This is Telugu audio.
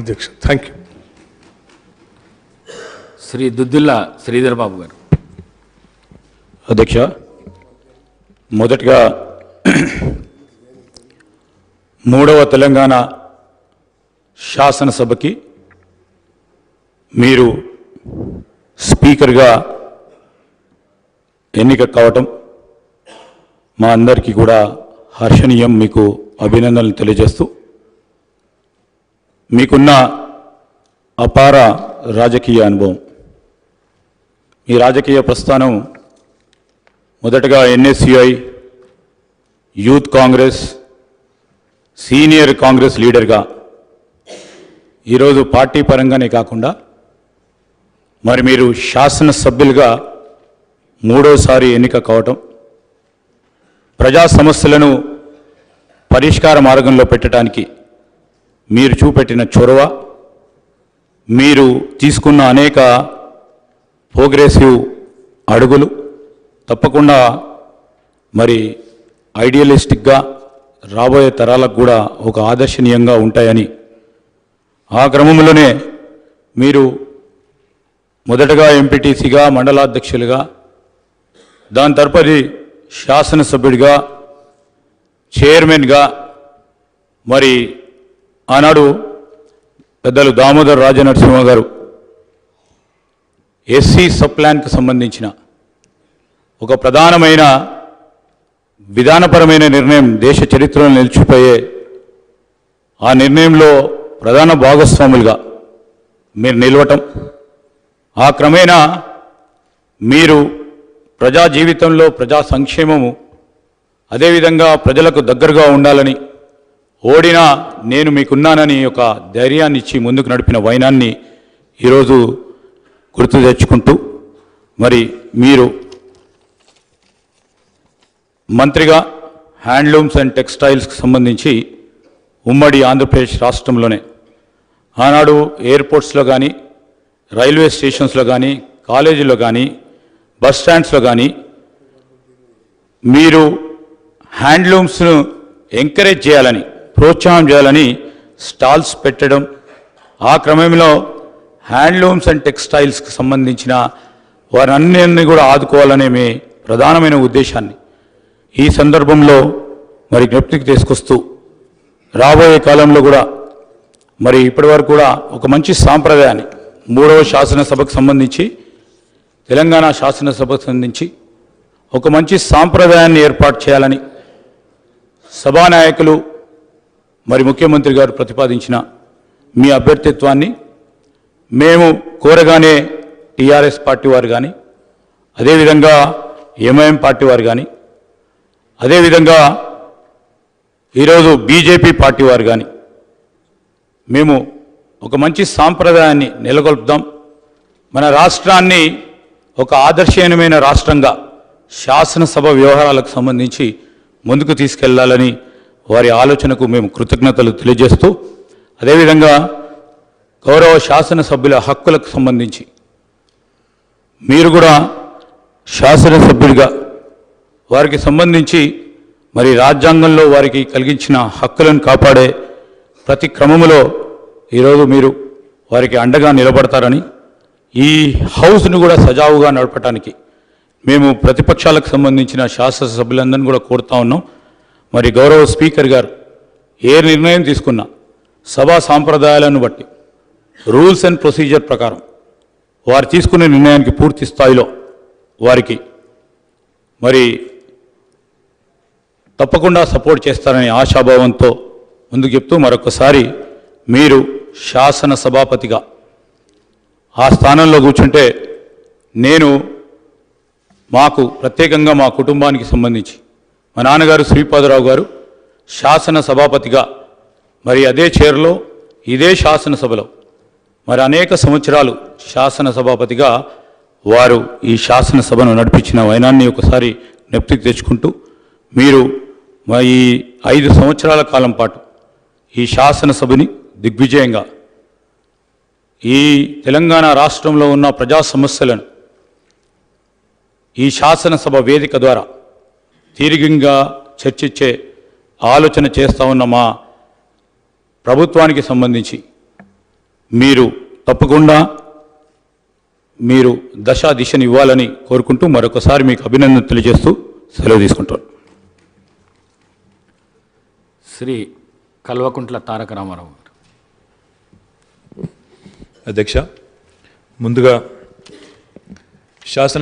అధ్యక్ష. Thank you. శ్రీ దుద్దిల్ల శ్రీధర్ బాబు గారు. అధ్యక్ష, మొదటగా 3వ తెలంగాణ శాసనసభకి మీరు స్పీకర్గా ఎన్నిక కావటం మా అందరికీ కూడా హర్షణీయం. మీకు అభినందనలు తెలియజేస్తూ, మీకున్న అపార రాజకీయ అనుభవం, మీ రాజకీయ ప్రస్థానం మొదటగా NSCI, youth Congress, senior Congress లీడర్గా ఈరోజు పార్టీ పరంగానే కాకుండా మరి మీరు శాసనసభ్యులుగా 3వసారి ఎన్నిక కావటం, ప్రజా సమస్యలను పరిష్కార మార్గంలో పెట్టడానికి మీరు చూపెట్టిన చొరవ, మీరు తీసుకున్న అనేక ప్రోగ్రెసివ్ అడుగులు తప్పకుండా మరి ఐడియలిస్టిక్గా రాబోయే తరాలకు కూడా ఒక ఆదర్శనీయంగా ఉంటాయని, ఆ క్రమంలోనే మీరు మొదటగా ఎంపీటీసీగా, మండలాధ్యక్షులుగా, దాని తదుపరి శాసనసభ్యుడిగా, చైర్మన్గా, మరి ఆనాడు పెద్దలు దామోదర్ రాజనరసింహ గారు ఎస్సీ సబ్ ప్లాన్కి సంబంధించిన ఒక ప్రధానమైన విధానపరమైన నిర్ణయం, దేశ చరిత్రలో నిలిచిపోయే ఆ నిర్ణయంలో ప్రధాన భాగస్వాములుగా మీరు నిలవటం, ఆ క్రమేణా మీరు ప్రజా జీవితంలో ప్రజా సంక్షేమము, అదేవిధంగా ప్రజలకు దగ్గరగా ఉండాలని, ఓడినా నేను మీకున్నానని ఒక ధైర్యాన్ని ఇచ్చి ముందుకు నడిపిన వైనాన్ని ఈరోజు గుర్తు తెచ్చుకుంటూ, మరి మీరు మంత్రిగా హ్యాండ్లూమ్స్ అండ్ టెక్స్టైల్స్కి సంబంధించి ఉమ్మడి ఆంధ్రప్రదేశ్ రాష్ట్రంలోనే ఆనాడు ఎయిర్పోర్ట్స్లో కానీ, రైల్వే స్టేషన్స్లో కానీ, కాలేజీలో కానీ, బస్ స్టాండ్స్లో కానీ మీరు హ్యాండ్లూమ్స్ను ఎంకరేజ్ చేయాలని, ప్రోత్సాహం చేయాలని స్టాల్స్ పెట్టడం, ఆ క్రమంలో హ్యాండ్లూమ్స్ అండ్ టెక్స్టైల్స్కి సంబంధించిన వారన్నిటిని కూడా ఆదుకోవాలనే మీ ప్రధానమైన ఉద్దేశాన్ని ఈ సందర్భంలో మరి జ్ఞప్తికి తీసుకొస్తూ, రాబోయే కాలంలో కూడా మరి ఇప్పటివరకు కూడా ఒక మంచి సాంప్రదాయాన్ని 3వ శాసనసభకు సంబంధించి, తెలంగాణ శాసనసభకు సంబంధించి ఒక మంచి సాంప్రదాయాన్ని ఏర్పాటు చేయాలని సభానాయకులు మరి ముఖ్యమంత్రి గారు ప్రతిపాదించిన మీ అభ్యర్థిత్వాన్ని మేము కోరగానే టీఆర్ఎస్ పార్టీ వారు కానీ, అదేవిధంగా ఎంఐఎం పార్టీ వారు కానీ, అదేవిధంగా ఈరోజు బీజేపీ పార్టీ వారు కానీ మేము ఒక మంచి సాంప్రదాయాన్ని నెలకొల్పుదాం, మన రాష్ట్రాన్ని ఒక ఆదర్శనీయమైన రాష్ట్రంగా శాసనసభ వ్యవహారాలకు సంబంధించి ముందుకు తీసుకెళ్లాలని వారి ఆలోచనకు మేము కృతజ్ఞతలు తెలియజేస్తూ, అదేవిధంగా గౌరవ శాసనసభ్యుల హక్కులకు సంబంధించి మీరు కూడా శాసనసభ్యుడిగా వారికి సంబంధించి మరి రాజ్యాంగంలో వారికి కలిగించిన హక్కులను కాపాడే ప్రతి క్రమంలో ఈరోజు మీరు వారికి అండగా నిలబడతారని, ఈ హౌస్ను కూడా సజావుగా నడపడానికి మేము ప్రతిపక్షాలకు సంబంధించిన శాసనసభ్యులందరినీ కూడా కోరుతా ఉన్నాం. మరి గౌరవ స్పీకర్ గారు ఏ నిర్ణయం తీసుకున్నా సభా సాంప్రదాయాలను బట్టి, రూల్స్ అండ్ ప్రొసీజర్ ప్రకారం వారు తీసుకునే నిర్ణయానికి పూర్తి స్థాయిలో వారికి మరి తప్పకుండా సపోర్ట్ చేస్తారని ఆశాభావంతో ముందుకు చెప్తూ, మరొకసారి మీరు శాసన సభాపతిగా ఆ స్థానంలో కూర్చుంటే నేను మాకు ప్రత్యేకంగా మా కుటుంబానికి సంబంధించి మా నాన్నగారు శ్రీపాదరావు గారు శాసన సభాపతిగా మరి అదే చైర్లో ఇదే శాసనసభలో మరి అనేక సంవత్సరాలు శాసన సభాపతిగా వారు ఈ శాసనసభను నడిపించిన వైనాన్ని ఒకసారి జ్ఞప్తికి తెచ్చుకుంటూ, మీరు ఈ 5 సంవత్సరాల కాలం పాటు ఈ శాసనసభని దిగ్విజయంగా ఈ తెలంగాణ రాష్ట్రంలో ఉన్న ప్రజా సమస్యలను ఈ శాసనసభ వేదిక ద్వారా తీరికంగా చర్చించే ఆలోచన చేస్తూ ఉన్న మా ప్రభుత్వానికి సంబంధించి మీరు తప్పకుండా మీరు దిశని ఇవ్వాలని కోరుకుంటూ మరొకసారి మీకు అభినందన తెలియజేస్తూ సెలవు తీసుకుంటాను. శ్రీ కల్వకుంట్ల తారక రామారావు గారు. అధ్యక్ష, ముందుగా శాసన